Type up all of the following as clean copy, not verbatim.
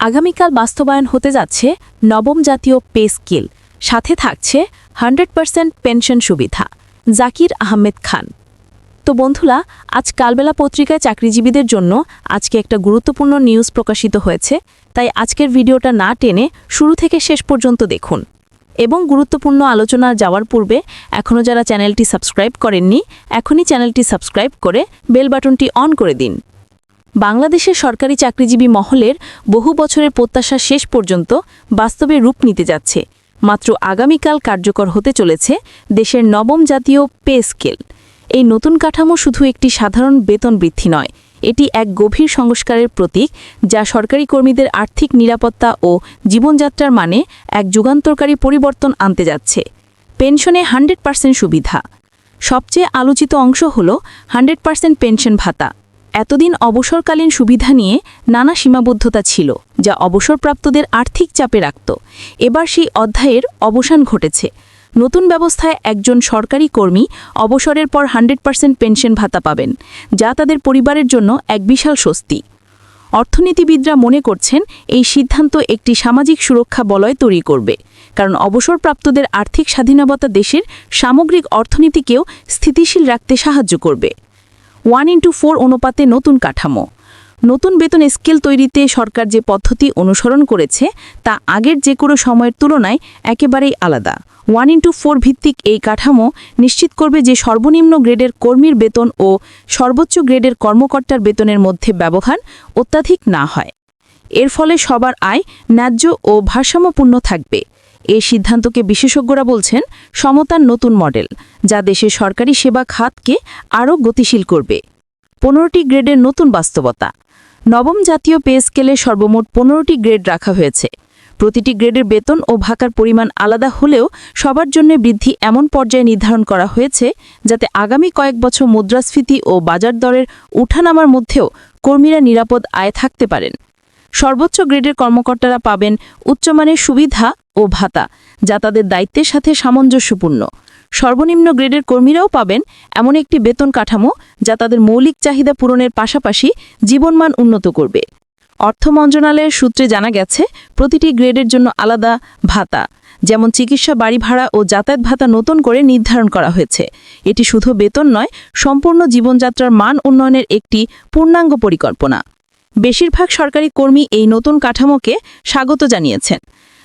আগামীকাল বাস্তবায়ন হতে যাচ্ছে নবম জাতীয় পে স্কেল, সাথে থাকছে 100% পেনশন সুবিধা। জাকির আহমেদ খান। তো বন্ধুরা, আজ কালবেলা পত্রিকায় চাকরিজীবীদের জন্য আজকে একটা গুরুত্বপূর্ণ নিউজ প্রকাশিত হয়েছে, তাই আজকের ভিডিওটা না টেনে শুরু থেকে শেষ পর্যন্ত দেখুন। এবং গুরুত্বপূর্ণ আলোচনা যাওয়ার পূর্বে এখনও যারা চ্যানেলটি সাবস্ক্রাইব করেননি, এখনই চ্যানেলটি সাবস্ক্রাইব করে বেল বাটনটি অন করে দিন। বাংলাদেশের সরকারি চাকরিজীবী মহলের বহু বছরের প্রত্যাশা শেষ পর্যন্ত বাস্তবে রূপ নিতে যাচ্ছে। মাত্র আগামীকাল কার্যকর হতে চলেছে দেশের নবম জাতীয় পে স্কেল। এই নতুন কাঠামো শুধু একটি সাধারণ বেতন বৃদ্ধি নয়, এটি এক গভীর সংস্কারের প্রতীক, যা সরকারি কর্মীদের আর্থিক নিরাপত্তা ও জীবনযাত্রার মানে এক যুগান্তরকারী পরিবর্তন আনতে যাচ্ছে। পেনশনে 100% সুবিধা। সবচেয়ে আলোচিত অংশ হল 100% পেনশন ভাতা। এতদিন অবসরকালীন সুবিধা নিয়ে নানা সীমাবদ্ধতা ছিল, যা অবসরপ্রাপ্তদের আর্থিক চাপে রাখত। এবার সেই অধ্যায়ের অবসান ঘটেছে। নতুন ব্যবস্থায় একজন সরকারি কর্মী অবসরের পর 100% পেনশন ভাতা পাবেন, যা তাদের পরিবারের জন্য এক বিশাল স্বস্তি। অর্থনীতিবিদরা মনে করছেন এই সিদ্ধান্ত একটি সামাজিক সুরক্ষা বলয় তৈরি করবে, কারণ অবসরপ্রাপ্তদের আর্থিক স্বাধীনতা দেশের সামগ্রিক অর্থনীতিকেও স্থিতিশীল রাখতে সাহায্য করবে। 1:4 অনুপাতে নতুন কাঠামো। নতুন বেতন স্কেল তৈরিতে সরকার যে পদ্ধতি অনুসরণ করেছে তা আগের যে কোনো সময়ের তুলনায় একেবারেই আলাদা। 1:4 ভিত্তিক এই কাঠামো নিশ্চিত করবে যে সর্বনিম্ন গ্রেডের কর্মীর বেতন ও সর্বোচ্চ গ্রেডের কর্মকর্তার বেতনের মধ্যে ব্যবধান অত্যাধিক না হয়। এর ফলে সবার আয় ন্যায্য ও ভারসাম্যপূর্ণ থাকবে। এই সিদ্ধান্তকে বিশেষজ্ঞরা বলছেন সমতার নতুন মডেল, যা দেশের সরকারি সেবা খাতকে আরও গতিশীল করবে। 15টি গ্রেডের নতুন বাস্তবতা। নবম জাতীয় পে স্কেলে সর্বমোট 15টি গ্রেড রাখা হয়েছে। প্রতিটি গ্রেডের বেতন ও ভাতার পরিমাণ আলাদা হলেও সবার জন্য বৃদ্ধি এমন পর্যায়ে নির্ধারণ করা হয়েছে যাতে আগামী কয়েক বছর মুদ্রাস্ফীতি ও বাজার দরের উঠানামার মধ্যেও কর্মীরা নিরাপদ আয় থাকতে পারেন। সর্বোচ্চ গ্রেডের কর্মকর্তারা পাবেন উচ্চমানের সুবিধা ও ভাতা, যা তাদের দায়িত্বের সাথে সামঞ্জস্যপূর্ণ। সর্বনিম্ন গ্রেডের কর্মীরাও পাবেন এমন একটি বেতন কাঠামো যা তাদের মৌলিক চাহিদা পূরণের পাশাপাশি জীবনমান উন্নত করবে। অর্থ মন্ত্রণালয়ের সূত্রে জানা গেছে, প্রতিটি গ্রেডের জন্য আলাদা ভাতা, যেমন চিকিৎসা, বাড়ি ভাড়া ও যাতায়াত ভাতা নতুন করে নির্ধারণ করা হয়েছে। এটি শুধু বেতন নয়, সম্পূর্ণ জীবনযাত্রার মান উন্নয়নের একটি পূর্ণাঙ্গ পরিকল্পনা। বেশিরভাগ সরকারি কর্মী এই নতুন কাঠামোকে স্বাগত জানিয়েছেন।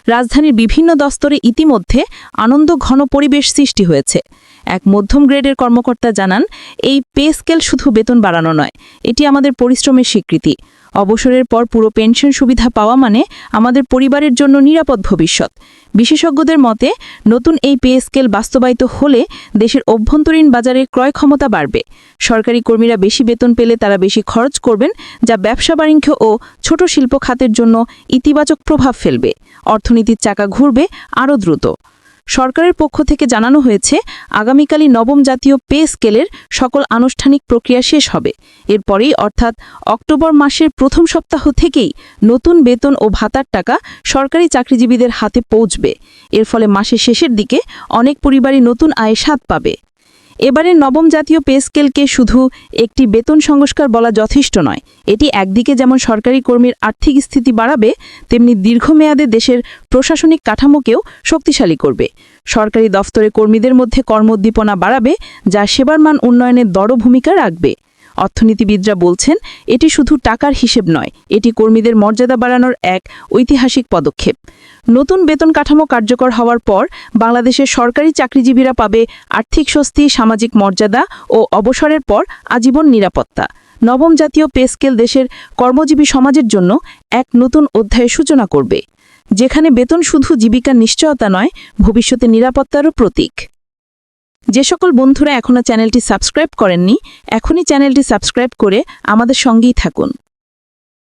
রাজধানীর বিভিন্ন দপ্তরে ইতিমধ্যে আনন্দ ঘন পরিবেশ সৃষ্টি হয়েছে। এক মধ্যম গ্রেডের কর্মকর্তা জানান, এই পে স্কেল শুধু বেতন বাড়ানো নয়, এটি আমাদের পরিশ্রমের স্বীকৃতি। অবসরের পর পুরো পেনশন সুবিধা পাওয়া মানে আমাদের পরিবারের জন্য নিরাপদ ভবিষ্যৎ। বিশেষজ্ঞদের মতে, নতুন এই পে স্কেল বাস্তবায়িত হলে দেশের অভ্যন্তরীণ বাজারে ক্রয় ক্ষমতা বাড়বে। সরকারি কর্মীরা বেশি বেতন পেলে তারা বেশি খরচ করবেন, যা ব্যবসা বাণিজ্য ও ছোট শিল্প খাতের জন্য ইতিবাচক প্রভাব ফেলবে। অর্থনীতির চাকা ঘুরবে আরও দ্রুত। সরকারের পক্ষ থেকে জানানো হয়েছে, আগামীকালই নবম জাতীয় পে স্কেলের সকল আনুষ্ঠানিক প্রক্রিয়া শেষ হবে। এরপরেই অর্থাৎ অক্টোবর মাসের প্রথম সপ্তাহ থেকেই নতুন বেতন ও ভাতার টাকা সরকারি চাকরিজীবীদের হাতে পৌঁছবে। এর ফলে মাসের শেষের দিকে অনেক পরিবারই নতুন আয়ে স্বাদ পাবে। এবারের নবম জাতীয় পে স্কেলকে শুধু একটি বেতন সংস্কার বলা যথেষ্ট নয়। এটি একদিকে যেমন সরকারি কর্মীর আর্থিক স্থিতি বাড়াবে, তেমনি দীর্ঘমেয়াদে দেশের প্রশাসনিক কাঠামোকেও শক্তিশালী করবে। সরকারি দফতরে কর্মীদের মধ্যে কর্মোদ্দীপনা বাড়াবে, যা সেবার মান উন্নয়নে বড় ভূমিকা রাখবে। অর্থনীতিবিদরা বলছেন, এটি শুধু টাকার হিসেব নয়, এটি কর্মীদের মর্যাদা বাড়ানোর এক ঐতিহাসিক পদক্ষেপ। নতুন বেতন কাঠামো কার্যকর হওয়ার পর বাংলাদেশের সরকারি চাকরিজীবীরা পাবে আর্থিক স্বস্তি, সামাজিক মর্যাদা ও অবসরের পর আজীবন নিরাপত্তা। নবম জাতীয় পে স্কেল দেশের কর্মজীবী সমাজের জন্য এক নতুন অধ্যায়ের সূচনা করবে, যেখানে বেতন শুধু জীবিকার নিশ্চয়তা নয়, ভবিষ্যতে নিরাপত্তারও প্রতীক। যে সকল বন্ধুরা এখনও চ্যানেলটি সাবস্ক্রাইব করেননি, এখনই চ্যানেলটি সাবস্ক্রাইব করে আমাদের সঙ্গেই থাকুন।